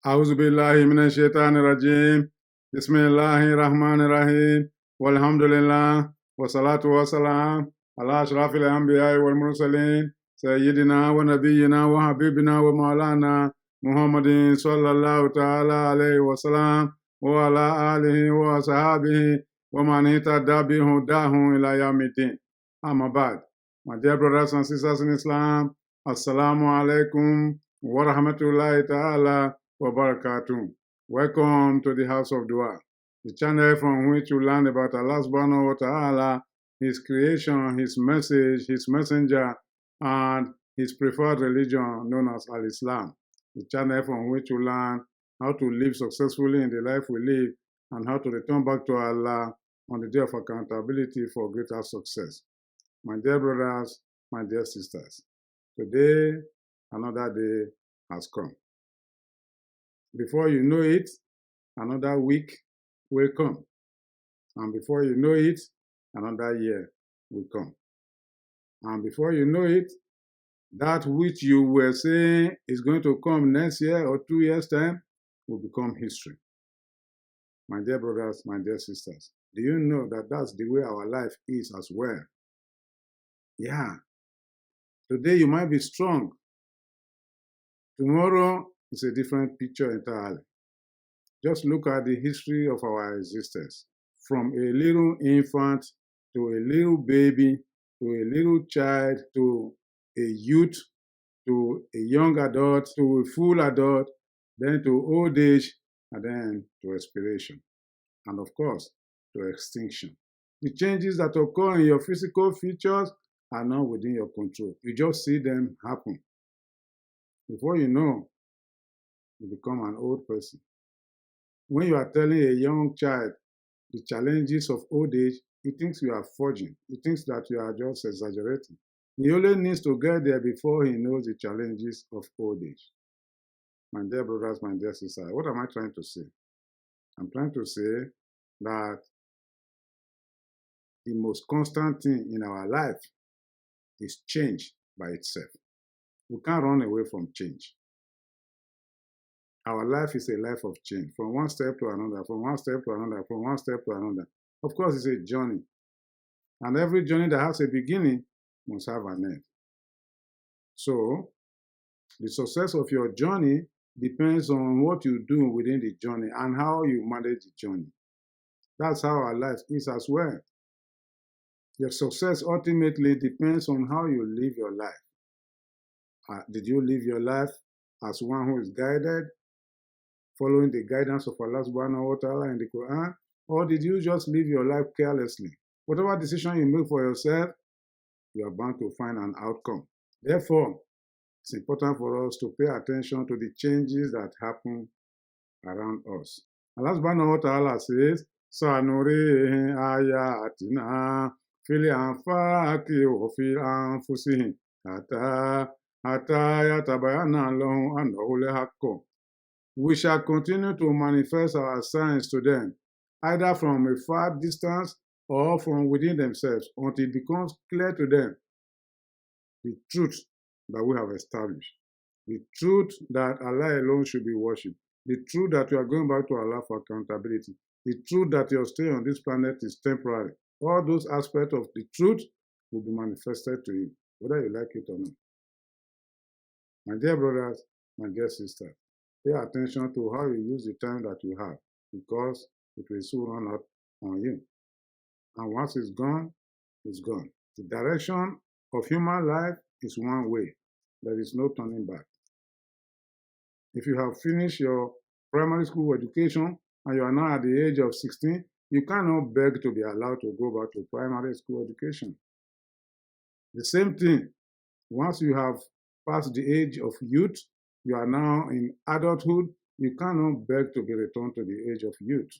أعوذ بالله من الشيطان الرجيم. بسم الله الرحمن الرحيم. والحمد لله والصلاة والسلام على أشرف الأنبياء والمرسلين سيدنا ونبينا وحبيبنا ومولانا محمد صلى الله تعالى عليه وسلم وعلى آله وصحابه ومن اهتدى بهداه إلى يوم الدين. أما بعد, my dear brothers and sisters in Islam, Assalamu alaikum wa rahmatullahi ta'ala wa barakatuh. Welcome to the House of Dua, the channel from which you learn about Allah subhanahu wa ta'ala, His creation, His message, His messenger, and His preferred religion known as Al-Islam. The channel from which you learn how to live successfully in the life we live and how to return back to Allah on the day of accountability for greater success. My dear brothers, my dear sisters, today another day has come. Before you know it, another week will come. And before you know it, another year will come. And before you know it, that which you were saying is going to come next year or 2 years' time will become history. My dear brothers, my dear sisters, do you know that that's the way our life is as well? Yeah. Today you might be strong. Tomorrow is a different picture entirely. Just look at the history of our existence. From a little infant to a little baby to a little child to a youth to a young adult to a full adult, then to old age, and then to expiration. And of course, to extinction. The changes that occur in your physical features are not within your control. You just see them happen. Before you know, you become an old person. When you are telling a young child the challenges of old age, he thinks you are forging. He thinks that you are just exaggerating. He only needs to get there before he knows the challenges of old age. My dear brothers, my dear sisters, what am I trying to say? I'm trying to say that the most constant thing in our life is change by itself. We can't run away from change. Our life is a life of change, from one step to another, from one step to another, from one step to another. Of course, it's a journey. And every journey that has a beginning must have an end. So, the success of your journey depends on what you do within the journey and how you manage the journey. That's how our life is as well. Your success ultimately depends on how you live your life. Did you live your life as one who is guided, following the guidance of Allah subhanahu wa ta'ala in the Quran? Or did you just live your life carelessly? Whatever decision you make for yourself, you are bound to find an outcome. Therefore, it's important for us to pay attention to the changes that happen around us. Allah subhanahu wa ta'ala says, Sanurihi ayatina fil anfaqi wa fil anfusihim hatta yatabayana lahum annahu al-haqq. We shall continue to manifest our signs to them, either from a far distance or from within themselves, until it becomes clear to them the truth that we have established, the truth that Allah alone should be worshipped, the truth that you are going back to Allah for accountability, the truth that your stay on this planet is temporary. All those aspects of the truth will be manifested to you, whether you like it or not. My dear brothers, my dear sisters, pay attention to how you use the time that you have, because it will soon run out on you. And once it's gone, it's gone. The direction of human life is one way. There is no turning back. If you have finished your primary school education and you are now at the age of 16, you cannot beg to be allowed to go back to primary school education. The same thing, once you have passed the age of youth, you are now in adulthood, you cannot beg to be returned to the age of youth.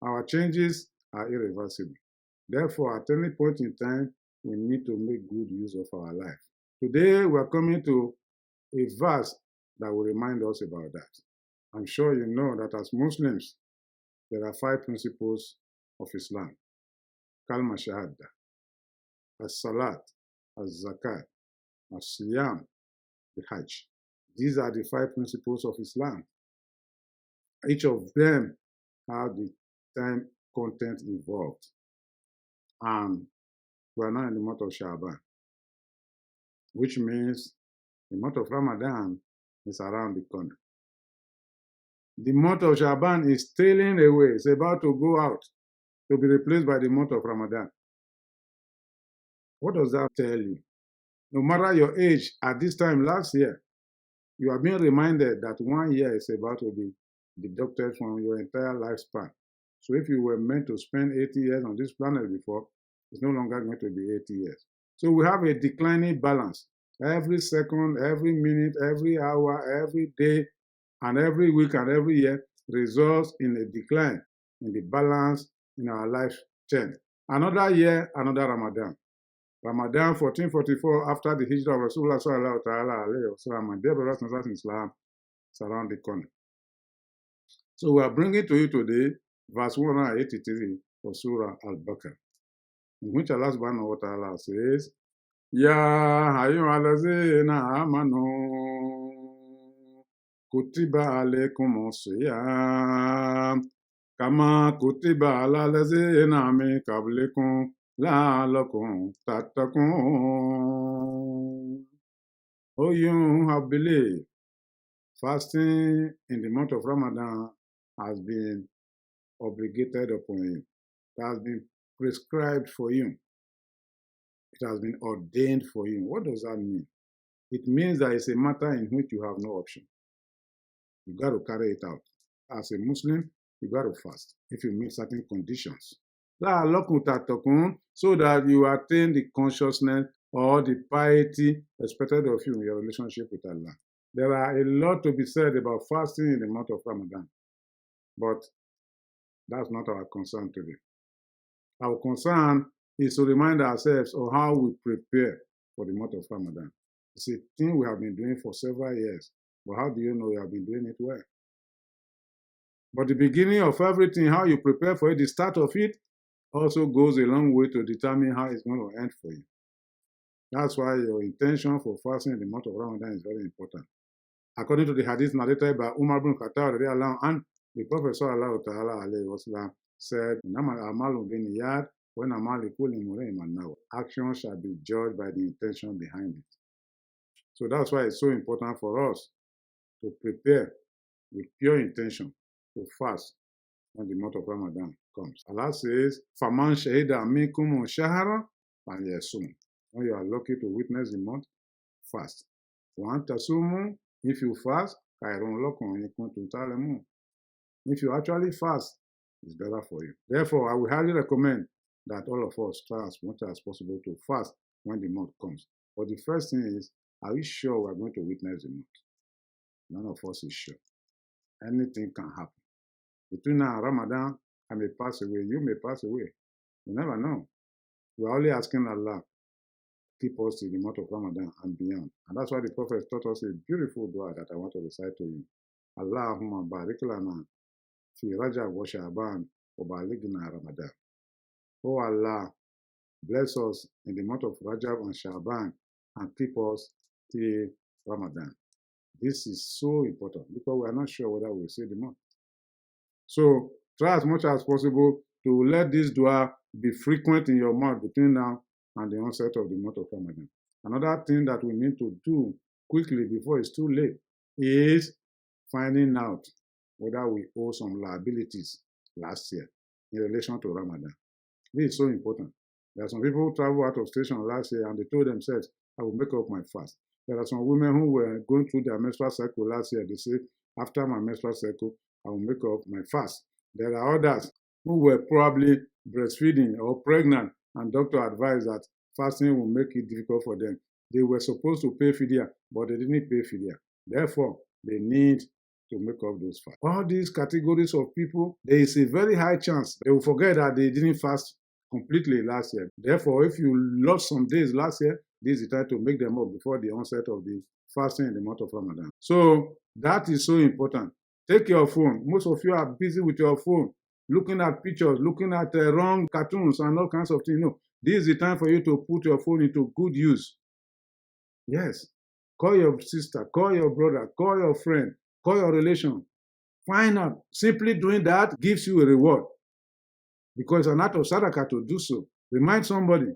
Our changes are irreversible. Therefore, at any point in time, we need to make good use of our life. Today, we are coming to a verse that will remind us about that. I'm sure you know that as Muslims, there are 5 principles of Islam. Kalma Shahada, As-Salat, As-Zakat, As-Siyam, the Hajj. These are the 5 principles of Islam. Each of them have the time content involved. And we are now in the month of Shaban, which means the month of Ramadan is around the corner. The month of Shaban is tailing away. It's about to go out to be replaced by the month of Ramadan. What does that tell you? No matter your age, at this time last year, you are being reminded that 1 year is about to be deducted from your entire lifespan. So if you were meant to spend 80 years on this planet before, it's no longer going to be 80 years. So we have a declining balance. Every second, every minute, every hour, every day, and every week and every year results in a decline in the balance in our life chain. Another year, another Ramadan. Ramadan 1444, after the Hijrah of Rasulullah sallallahu alayhi wa sallam, and dear brothers and sisters in Islam, it's around the corner. So we are bringing to you today verse 183 of Surah Al-Baqarah, in which Allah subhanahu wa ta'ala says, Ya ayyuhallazina amanu kutiba alaykumus siyam kama kutiba ala lazina min qablikum la'allakum tattaqun. Oh, you have believed, fasting in the month of Ramadan has been obligated upon you. It has been prescribed for you. It has been ordained for you. What does that mean? It means that it's a matter in which you have no option. You got to carry it out. As a Muslim, you got to fast if you meet certain conditions. So that you attain the consciousness or the piety expected of you in your relationship with Allah. There are a lot to be said about fasting in the month of Ramadan, but that's not our concern today. Our concern is to remind ourselves of how we prepare for the month of Ramadan. It's a thing we have been doing for several years, but how do you know you have been doing it well? But the beginning of everything, how you prepare for it, the start of it, also goes a long way to determine how it's going to end for you. That's why your intention for fasting in the month of Ramadan is very important. According to the hadith narrated by Umar ibn Khattab, and the Prophet sallallahu alayhi wa sallam said, action shall be judged by the intention behind it. So that's why it's so important for us to prepare with pure intention to fast when the month of Ramadan comes. Allah says, Faman shahida minkum shahara falyasum. When you are lucky to witness the month, fast. Wa tasumu, if you fast, khairun lakum in kuntum ta'lamun. If you actually fast, it's better for you. Therefore, I will highly recommend that all of us try as much as possible to fast when the month comes. But the first thing is, are we sure we're going to witness the month? None of us is sure. Anything can happen. Between now and Ramadan, I may pass away, you may pass away. You never know. We're only asking Allah, keep us in the month of Ramadan and beyond. And that's why the Prophet taught us a beautiful dua that I want to recite to you. Allahumma barik lana fi Rajab wa Sha'ban wa balighna Ramadan. Oh Allah, bless us in the month of Rajab and Sha'ban and keep us till Ramadan. This is so important because we are not sure whether we'll see the month. So try as much as possible to let this dua be frequent in your mouth between now and the onset of the month of Ramadan. Another thing that we need to do quickly before it's too late is finding out whether we owe some liabilities last year in relation to Ramadan. This is so important. There are some people who traveled out of station last year and they told themselves, I will make up my fast. There are some women who were going through their menstrual cycle last year. They say, after my menstrual cycle, I will make up my fast. There are others who were probably breastfeeding or pregnant, and doctor advised that fasting will make it difficult for them. They were supposed to pay fidya, but they didn't pay fidya. Therefore, they need to make up those fasts. All these categories of people, there is a very high chance they will forget that they didn't fast completely last year. Therefore, if you lost some days last year, this is the time to make them up before the onset of the fasting in the month of Ramadan. So that is so important. Take your phone. Most of you are busy with your phone, looking at pictures, looking at wrong cartoons and all kinds of things. No, this is the time for you to put your phone into good use. Yes. Call your sister, call your brother, call your friend, call your relation. Find out. Simply doing that gives you a reward because it's an act of sadaqah to do so. Remind somebody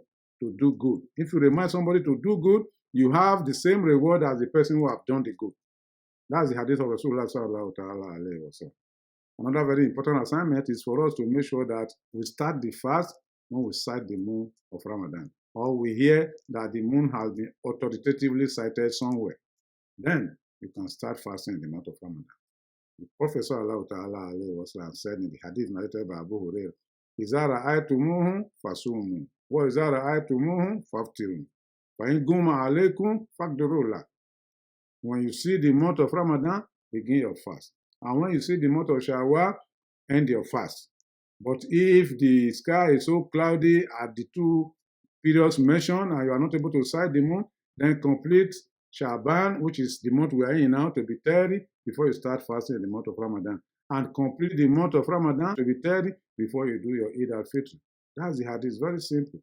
to do good. If you remind somebody to do good, you have the same reward as the person who have done the good. That's the hadith of Rasulullah sallallahu ta'ala alayhi wa sallam. Another very important assignment is for us to make sure that we start the fast when we sight the moon of Ramadan, or we hear that the moon has been authoritatively sighted somewhere. Then you can start fasting in the month of Ramadan. The Prophet sallallahu ta'ala alayhi wa sallam said in the hadith narrated by Abu Hurairah, إِذَا رَأَيْتُمُوهُ فَصُومُوا وَإِذَا رَأَيْتُمُوهُ فَافْطِرُوا فَإِنْ غُمَّ عَلَيْكُمْ فَاقْدِرُوا لَهُ. When you see the month of Ramadan, begin your fast. And when you see the month of Shawwal, end your fast. But if the sky is so cloudy at the two periods mentioned and you are not able to sight the moon, then complete Shaban, which is the month we are in now, to be 30 before you start fasting in the month of Ramadan. And complete the month of Ramadan to be 30 before you do your Eid al-Fitr. That's the hadith. Very simple.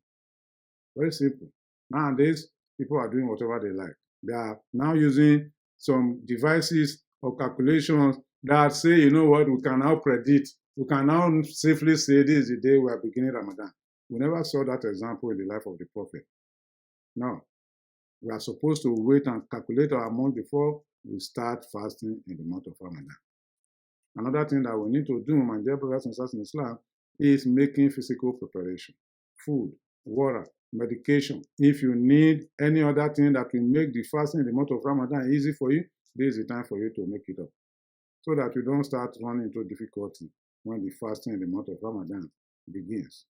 Very simple. Nowadays, people are doing whatever they like. They are now using some devices or calculations that say, you know what, we can now predict. We can now safely say this is the day we are beginning Ramadan. We never saw that example in the life of the Prophet. No. We are supposed to wait and calculate our month before we start fasting in the month of Ramadan. Another thing that we need to do, my dear brothers and sisters in Islam, is making physical preparation. Food, water, medication. If you need any other thing that will make the fasting in the month of Ramadan easy for you, this is the time for you to make it up, so that you don't start running into difficulty when the fasting in the month of Ramadan begins.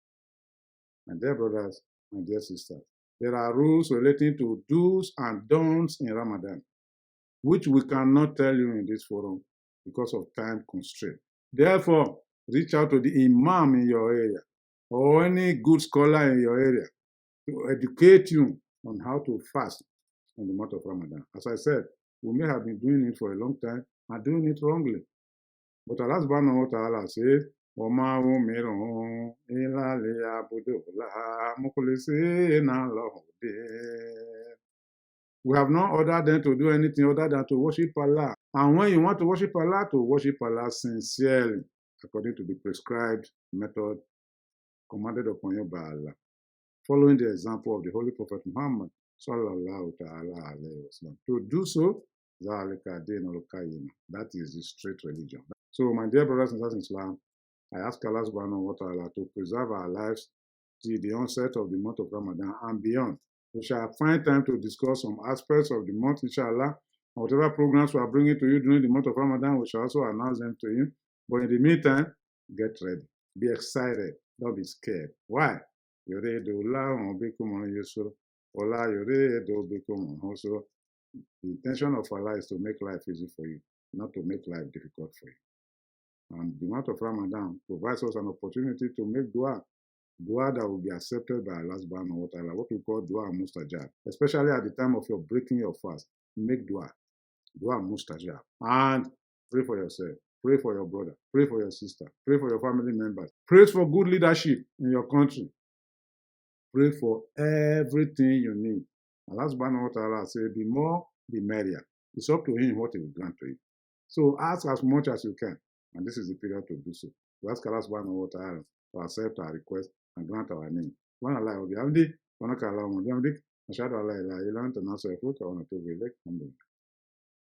My dear brothers and dear sisters, there are rules relating to do's and don'ts in Ramadan, which we cannot tell you in this forum because of time constraint. Therefore, reach out to the imam in your area or any good scholar in your area to educate you on how to fast in the month of Ramadan. As I said, we may have been doing it for a long time and doing it wrongly. But Allah subhanahu wa ta'ala says, وَمَا أُمِرُوا إِلَّا لِيَعْبُدُوا اللَّهَ مُخْلِصِينَ لَهُ الدِّينَ. We have not ordered them to do anything other than to worship Allah. And when you want to worship Allah sincerely, according to the prescribed method commanded upon you by Allah, following the example of the Holy Prophet Muhammad sallallahu ta'ala alayhi wa sallam. To do so, that is the straight religion. So, my dear brothers and sisters in Islam, I ask Allah subhanahu wa ta'ala to preserve our lives till the onset of the month of Ramadan and beyond. We shall find time to discuss some aspects of the month, inshallah. And whatever programs we are bringing to you during the month of Ramadan, we shall also announce them to you. But in the meantime, get ready. Be excited. Don't be scared. Why? The intention of Allah is to make life easy for you, not to make life difficult for you. And the month of Ramadan provides us an opportunity to make dua. Dua that will be accepted by Allah subhanahu wa ta'ala, what we call dua mustajab. Especially at the time of your breaking your fast, make dua. Dua mustajab. And pray for yourself. Pray for your brother. Pray for your sister. Pray for your family members. Pray for good leadership in your country. Pray for everything you need. Allah subhanahu wa ta'ala said, the more, the merrier. It's up to him what he will grant to you. So ask as much as you can. And this is the period to do so. We ask Allah subhanahu wa ta'ala to accept our request and grant our name. Subhanallah wa bihamdi, wa naka Allahumma bihamdik, ashhadu an la ilaha illa anta, nastaghfiruka wa natubu ilayk.